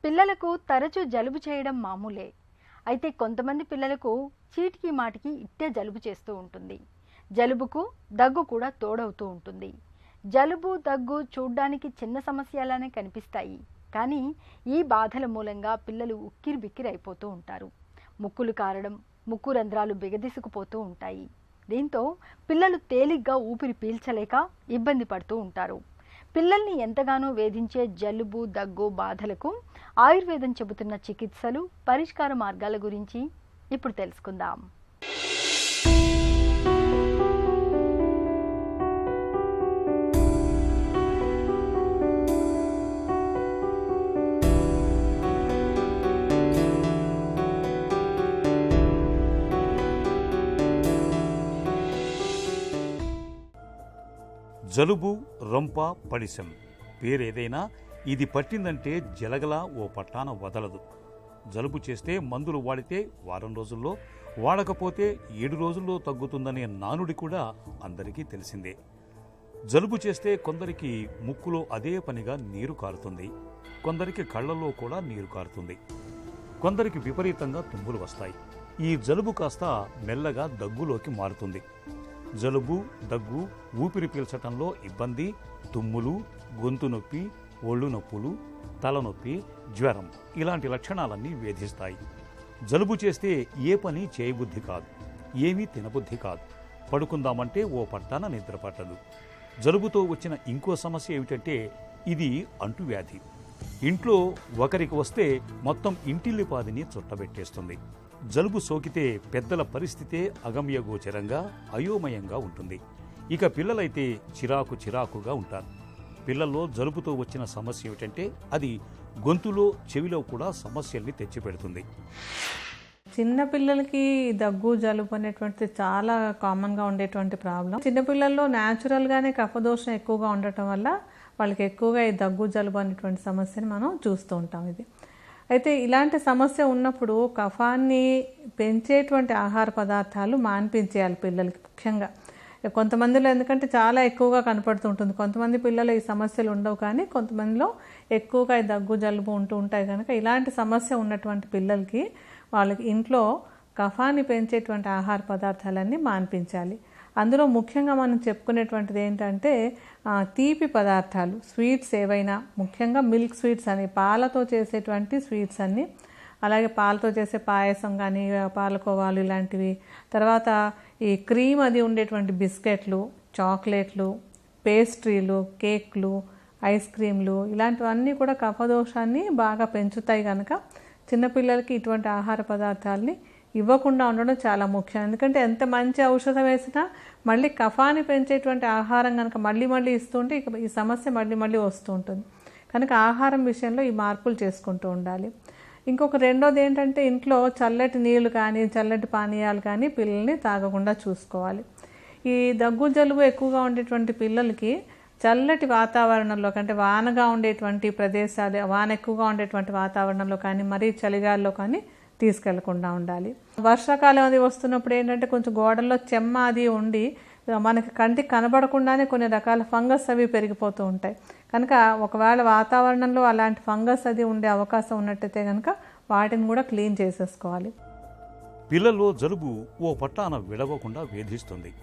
పిల్లలకు తరచూ జలుబు చేయడం మామూలే. అయితే కొంతమంది పిల్లలకు చీటికి మాటికి ఇట్టే జలుబు చేస్తూ ఉంటుంది. జలుబుకు దగ్గు కూడా తోడవుతూ ఉంటుంది. జలుబు, దగ్గు చూడ్డానికి చిన్న సమస్యలానే కనిపిస్తాయి. కానీ ఈ బాధల మూలంగా పిల్లలు ఉక్కిరిబిక్కిరి అయిపోతూ ఉంటారు. ముక్కులు కారడం, ముక్కు రంధ్రాలు బిగదీసుకుపోతూ ఉంటాయి. దీంతో పిల్లలు తేలిగ్గా ఊపిరి పీల్చలేక ఇబ్బంది పడుతూ ఉంటారు. పిల్లల్ని ఎంతగానో వేధించే జలుబు, దగ్గు బాధలకు ఆయుర్వేదం చెబుతున్న చికిత్సలు, పరిష్కార మార్గాల గురించి ఇప్పుడు తెలుసుకుందాం. జలుబు, రొంప, పడిశం పేరేదైనా ఇది పట్టిందంటే జలగలా ఓ పట్టాన వదలదు. జలుబు చేస్తే మందులు వాడితే వారం రోజుల్లో, వాడకపోతే 7 రోజుల్లో తగ్గుతుందనే నానుడి కూడా అందరికీ తెలిసిందే. జలుబు చేస్తే కొందరికి ముక్కులో అదే పనిగా నీరు కారుతుంది, కొందరికి కళ్ళల్లో కూడా నీరు కారుతుంది, కొందరికి విపరీతంగా తుమ్ములు వస్తాయి. ఈ జలుబు కాస్త మెల్లగా దగ్గులోకి మారుతుంది. జలుబు, దగ్గు, ఊపిరి పీల్చటంలో ఇబ్బంది, తుమ్ములు, గొంతు నొప్పి, ఒళ్ళు నొప్పులు, తలనొప్పి, జ్వరం ఇలాంటి లక్షణాలన్నీ వేధిస్తాయి. జలుబు చేస్తే ఏ పని చేయబుద్ధి కాదు, ఏమీ తినబుద్ధి కాదు, పడుకుందామంటే ఓ పట్టాన నిద్ర పట్టదు. జలుబుతో వచ్చిన ఇంకో సమస్య ఏమిటంటే ఇది అంటువ్యాధి. ఇంట్లో ఒకరికి వస్తే మొత్తం ఇంటిల్లిపాదిని చుట్టబెట్టేస్తుంది. జలుబు సోకితే పెద్దల పరిస్థితే అగమ్యగోచరంగా, అయోమయంగా ఉంటుంది. ఇక పిల్లలైతే చిరాకుగా ఉంటారు. పిల్లల్లో జలుబుతో వచ్చిన సమస్య ఏమిటంటే అది గొంతులో, చెవిలో కూడా సమస్యల్ని తెచ్చిపెడుతుంది. చిన్నపిల్లలకి దగ్గు, జలుబు అనేటువంటిది చాలా కామన్గా ఉండేటువంటి ప్రాబ్లం. చిన్నపిల్లల్లో న్యాచురల్గానే కఫదోషం ఎక్కువగా ఉండటం వల్ల వాళ్ళకి ఎక్కువగా ఈ దగ్గు, జలుబు అనేటువంటి సమస్యని మనం చూస్తూ ఉంటాం. ఇది అయితే ఇలాంటి సమస్య ఉన్నప్పుడు కఫాన్ని పెంచేటువంటి ఆహార పదార్థాలు మాన్పించేయాలి పిల్లలకి. ముఖ్యంగా కొంతమందిలో ఎందుకంటే చాలా ఎక్కువగా కనపడుతుంటుంది, కొంతమంది పిల్లలు ఈ సమస్యలు ఉండవు, కానీ కొంతమందిలో ఎక్కువగా ఈ దగ్గు, జలుబు ఉంటూ ఉంటాయి. కనుక ఇలాంటి సమస్య ఉన్నటువంటి పిల్లలకి వాళ్ళకి ఇంట్లో కఫాన్ని పెంచేటువంటి ఆహార పదార్థాలన్నీ మాన్పించాలి. అందులో ముఖ్యంగా మనం చెప్పుకునేటువంటిది ఏంటంటే తీపి పదార్థాలు, స్వీట్స్ ఏవైనా, ముఖ్యంగా మిల్క్ స్వీట్స్ అని, పాలతో చేసేటువంటి స్వీట్స్ అన్నీ, అలాగే పాలతో చేసే పాయసం కానీ, పాలకోవాలు ఇలాంటివి, తర్వాత ఈ క్రీమ్ అది ఉండేటువంటి బిస్కెట్లు, చాక్లెట్లు, పేస్ట్రీలు, కేక్లు, ఐస్ క్రీమ్లు ఇలాంటివన్నీ కూడా కఫదోషాన్ని బాగా పెంచుతాయి. కనుక చిన్నపిల్లలకి ఇటువంటి ఆహార పదార్థాలని ఇవ్వకుండా ఉండడం చాలా ముఖ్యం. ఎందుకంటే ఎంత మంచి ఔషధం వేసినా మళ్ళీ కఫాన్ని పెంచేటువంటి ఆహారం కనుక మళ్ళీ ఇస్తుంటే ఇక ఈ సమస్య మళ్ళీ వస్తూ ఉంటుంది. కనుక ఆహారం విషయంలో ఈ మార్పులు చేసుకుంటూ ఉండాలి. ఇంకొక రెండోది ఏంటంటే ఇంట్లో చల్లటి నీళ్లు కానీ, చల్లటి పానీయాలు కానీ పిల్లల్ని తాగకుండా చూసుకోవాలి. ఈ దగ్గు, జలుబు ఎక్కువగా ఉండేటువంటి పిల్లలకి చల్లటి వాతావరణంలో అంటే వానగా ఉండేటువంటి ప్రదేశాలు, వాన ఎక్కువగా ఉండేటువంటి వాతావరణంలో కానీ, మరీ చలిగాల్లో కానీ తీసుకెళ్లకుండా ఉండాలి. వర్షాకాలం అది వస్తున్నప్పుడు ఏంటంటే కొంచెం గోడల్లో చెమ్మ అది ఉండి మనకి కంటికి కనబడకుండానే కొన్ని రకాల ఫంగస్ అవి పెరిగిపోతూ ఉంటాయి. కనుక ఒకవేళ వాతావరణంలో అలాంటి ఫంగస్ అది ఉండే అవకాశం ఉన్నట్టయితే కనుక వాటిని కూడా క్లీన్ చేసేసుకోవాలి. పిల్లల్లో జలుబు ఓ పట్టాన విడవకుండా వేధిస్తుంది.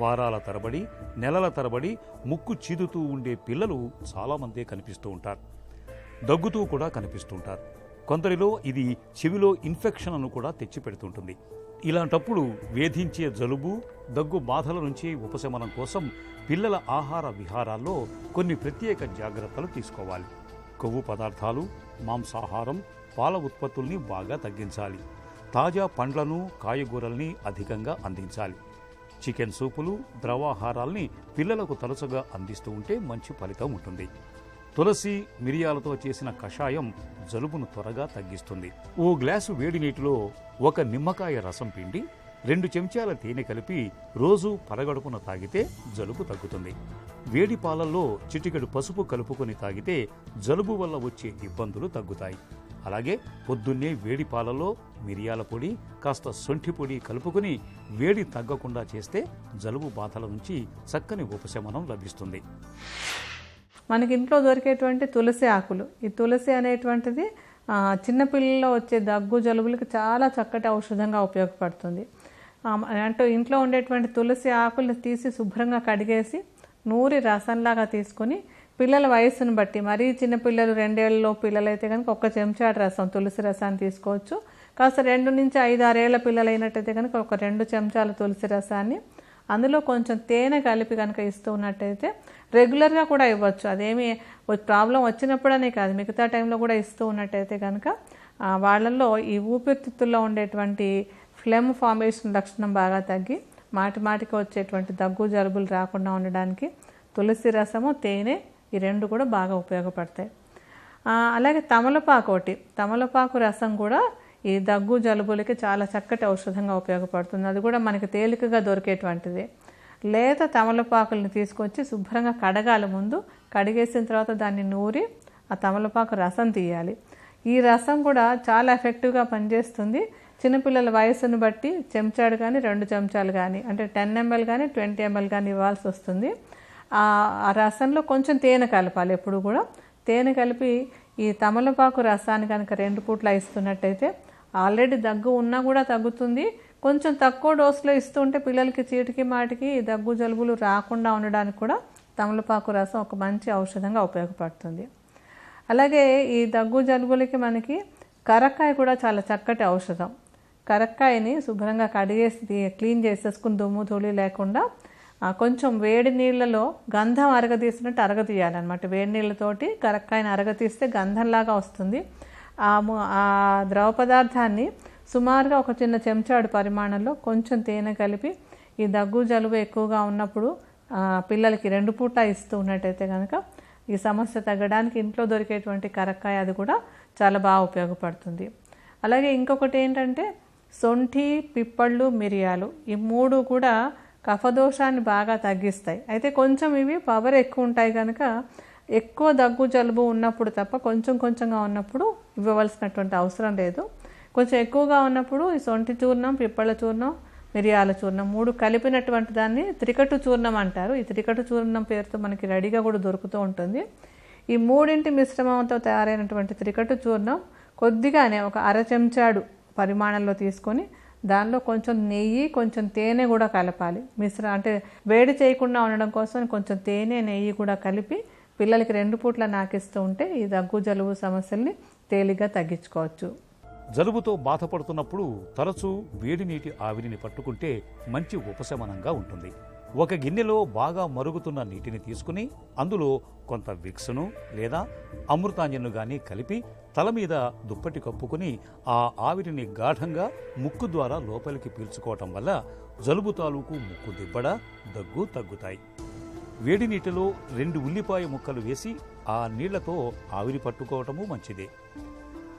వారాల తరబడి, నెలల తరబడి ముక్కు చీదుతూ ఉండే పిల్లలు చాలామందే కనిపిస్తూ ఉంటారు. దగ్గుతూ కూడా కనిపిస్తుంటారు. కొందరిలో ఇది చెవిలో ఇన్ఫెక్షన్ను కూడా తెచ్చిపెడుతుంటుంది. ఇలాంటప్పుడు వేధించే జలుబు, దగ్గు బాధల నుంచి ఉపశమనం కోసం పిల్లల ఆహార విహారాల్లో కొన్ని ప్రత్యేక జాగ్రత్తలు తీసుకోవాలి. కొవ్వు పదార్థాలు, మాంసాహారం, పాల ఉత్పత్తుల్ని బాగా తగ్గించాలి. తాజా పండ్లను, కాయగూరల్ని అధికంగా అందించాలి. చికెన్ సూపులు, ద్రవాహారాల్ని పిల్లలకు తరచుగా అందిస్తూ ఉంటే మంచి ఫలితం ఉంటుంది. తులసి, మిరియాలతో చేసిన కషాయం జలుబును త్వరగా తగ్గిస్తుంది. ఓ గ్లాసు వేడి నీటిలో 1 నిమ్మకాయ రసం పిండి 2 చెంచాల తేనె కలిపి రోజు పరగడుపున తాగితే జలుబు తగ్గుతుంది. వేడి పాలల్లో చిటికెడు పసుపు కలుపుకొని తాగితే జలుబు వల్ల వచ్చే ఇబ్బందులు తగ్గుతాయి. అలాగే పొద్దున్నే వేడి పాలలో మిరియాల పొడి, కాస్త సొంఠి పొడి కలుపుకొని వేడి తగ్గకుండా చేస్తే జలుబు బాధల నుంచి చక్కని ఉపశమనం లభిస్తుంది. మనకి ఇంట్లో దొరికేటువంటి తులసి ఆకులు, ఈ తులసి అనేటువంటిది చిన్నపిల్లల్లో వచ్చే దగ్గు జలుబులకి చాలా చక్కటి ఔషధంగా ఉపయోగపడుతుంది. అంటే ఇంట్లో ఉండేటువంటి తులసి ఆకులు తీసి శుభ్రంగా కడిగేసి నూరి రసంలాగా తీసుకొని పిల్లల వయసును బట్టి, మరీ చిన్నపిల్లలు 2 ఏళ్ళలో పిల్లలైతే కనుక 1 చెంచాడు రసం, తులసి రసాన్ని తీసుకోవచ్చు. కాస్త 2 నుంచి 5-6 ఏళ్ల పిల్లలైనట్టయితే కనుక 2 చెంచాల తులసి రసాన్ని అందులో కొంచెం తేనె కలిపి కనుక ఇస్తూ ఉన్నట్టయితే రెగ్యులర్గా కూడా ఇవ్వచ్చు. అదేమి ప్రాబ్లం వచ్చినప్పుడనే కాదు, మిగతా టైంలో కూడా ఇస్తూ ఉన్నట్టయితే కనుక వాళ్ళల్లో ఈ ఊపిరితిత్తుల్లో ఉండేటువంటి ఫ్లెమ్ ఫార్మేషన్ లక్షణం బాగా తగ్గి మాటికి వచ్చేటువంటి దగ్గు జలుబులు రాకుండా ఉండడానికి తులసి రసము, తేనె ఈ 2 కూడా బాగా ఉపయోగపడతాయి. అలాగే తమలపాకు రసం కూడా ఈ దగ్గు జలుబులకి చాలా చక్కటి ఔషధంగా ఉపయోగపడుతుంది. అది కూడా మనకి తేలికగా దొరికేటువంటిది. లేత తమలపాకులను తీసుకొచ్చి శుభ్రంగా కడగాలి. ముందు కడిగేసిన తర్వాత దాన్ని నూరి ఆ తమలపాకు రసం తీయాలి. ఈ రసం కూడా చాలా ఎఫెక్టివ్గా పనిచేస్తుంది. చిన్నపిల్లల వయసును బట్టి చెంచాడు కానీ 2 చెంచాలు కానీ, అంటే 10 ml కానీ 20 ml కానీ ఇవ్వాల్సి వస్తుంది. ఆ రసంలో కొంచెం తేనె కలపాలి. ఎప్పుడు కూడా తేనె కలిపి ఈ తమలపాకు రసాన్ని కనుక 2 పూట్ల ఇస్తున్నట్టయితే ఆల్రెడీ దగ్గు ఉన్నా కూడా తగ్గుతుంది. కొంచెం తక్కువ డోసులో ఇస్తుంటే పిల్లలకి చీటికి మాటికి దగ్గు జలుబులు రాకుండా ఉండడానికి కూడా తమలపాకు రసం ఒక మంచి ఔషధంగా ఉపయోగపడుతుంది. అలాగే ఈ దగ్గు జలుబులకి మనకి కరక్కాయ కూడా చాలా చక్కటి ఔషధం. కరక్కాయని శుభ్రంగా కడిగేసి క్లీన్ చేసేసుకుని దుమ్ము ధూళి లేకుండా కొంచెం వేడి నీళ్ళలో గంధం అరగదీసినట్టు అరగతీయాలన్నమాట. వేడి నీళ్ళతోటి కరక్కాయని అరగతీస్తే గంధంలాగా వస్తుంది. ఆ ద్రవ పదార్థాన్ని సుమారుగా ఒక చిన్న చెంచాడు పరిమాణంలో కొంచెం తేనె కలిపి ఈ దగ్గు జలుబు ఎక్కువగా ఉన్నప్పుడు పిల్లలకి 2 పూట ఇస్తూ ఉన్నట్టయితే కనుక ఈ సమస్య తగ్గడానికి ఇంట్లో దొరికేటువంటి కరక్కాయ అది కూడా చాలా బాగా ఉపయోగపడుతుంది. అలాగే ఇంకొకటి ఏంటంటే సొంఠి, పిప్పళ్ళు, మిరియాలు ఈ 3 కూడా కఫదోషాన్ని బాగా తగ్గిస్తాయి. అయితే కొంచెం ఇవి పవర్ ఎక్కువ ఉంటాయి కనుక ఎక్కువ దగ్గు జలుబు ఉన్నప్పుడు తప్ప కొంచెంగా ఉన్నప్పుడు ఇవ్వవలసినటువంటి అవసరం లేదు. కొంచెం ఎక్కువగా ఉన్నప్పుడు ఈ సొంటి చూర్ణం, పిప్పళ్ళ చూర్ణం, మిరియాల చూర్ణం 3 కలిపినటువంటి దాన్ని త్రికటు చూర్ణం అంటారు. ఈ త్రికటు చూర్ణం పేరుతో మనకి రెడీగా కూడా దొరుకుతూ ఉంటుంది. ఈ 3 మిశ్రమంతో తయారైనటువంటి త్రికటు చూర్ణం కొద్దిగానే ఒక 1/2 చెంచాడు పరిమాణంలో తీసుకొని దానిలో కొంచెం నెయ్యి, కొంచెం తేనె కూడా కలపాలి. అంటే వేడి చేయకుండా ఉండడం కోసం కొంచెం తేనె, నెయ్యి కూడా కలిపి పిల్లలకి 2 పూట్ల నాకిస్తూ ఉంటే ఈ దగ్గు జలుబు సమస్యల్ని తేలిగ్గా తగ్గించుకోవచ్చు. జలుబుతో బాధపడుతున్నప్పుడు తరచూ వేడి నీటి ఆవిరిని పట్టుకుంటే మంచి ఉపశమనంగా ఉంటుంది. ఒక గిన్నెలో బాగా మరుగుతున్న నీటిని తీసుకుని అందులో కొంత విక్స్ను లేదా అమృతాంజన్ను గాని కలిపి తల మీద దుప్పటి కప్పుకుని ఆ ఆవిరిని గాఢంగా ముక్కు ద్వారా లోపలికి పీల్చుకోవటం వల్ల జలుబు తాలూకు ముక్కు దిబ్బడ, దగ్గు తగ్గుతాయి. వేడి నీటిలో 2 ఉల్లిపాయ ముక్కలు వేసి ఆ నీళ్లతో ఆవిరి పట్టుకోవటము మంచిదే.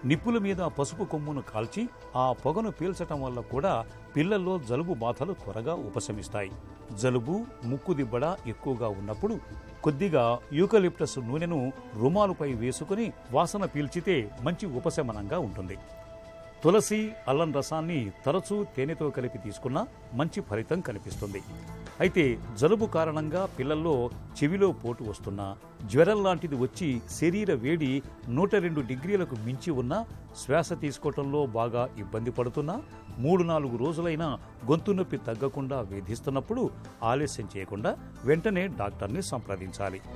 నిప్పుల మీద పసుపు కొమ్మును కాల్చి ఆ పొగను పీల్చటం వల్ల కూడా పిల్లల్లో జలుబు బాధలు త్వరగా ఉపశమిస్తాయి. జలుబు, ముక్కు దిబ్బడ ఎక్కువగా ఉన్నప్పుడు కొద్దిగా యూకలిప్టస్ నూనెను రుమాలుపై వేసుకుని వాసన పీల్చితే మంచి ఉపశమనంగా ఉంటుంది. తులసి, అల్లం రసాన్ని తరచూ తేనెతో కలిపి తీసుకున్నా మంచి ఫలితం కనిపిస్తుంది. అయితే జలుబు కారణంగా పిల్లల్లో చెవిలో పోటు వస్తున్నా, జ్వరం లాంటిది వచ్చి శరీర వేడి 102 డిగ్రీలకు మించి ఉన్నా, శ్వాస తీసుకోవటంలో బాగా ఇబ్బంది పడుతున్నా, 3-4 రోజులైనా గొంతు నొప్పి తగ్గకుండా వేధిస్తున్నప్పుడు ఆలస్యం చేయకుండా వెంటనే డాక్టర్ని సంప్రదించాలి.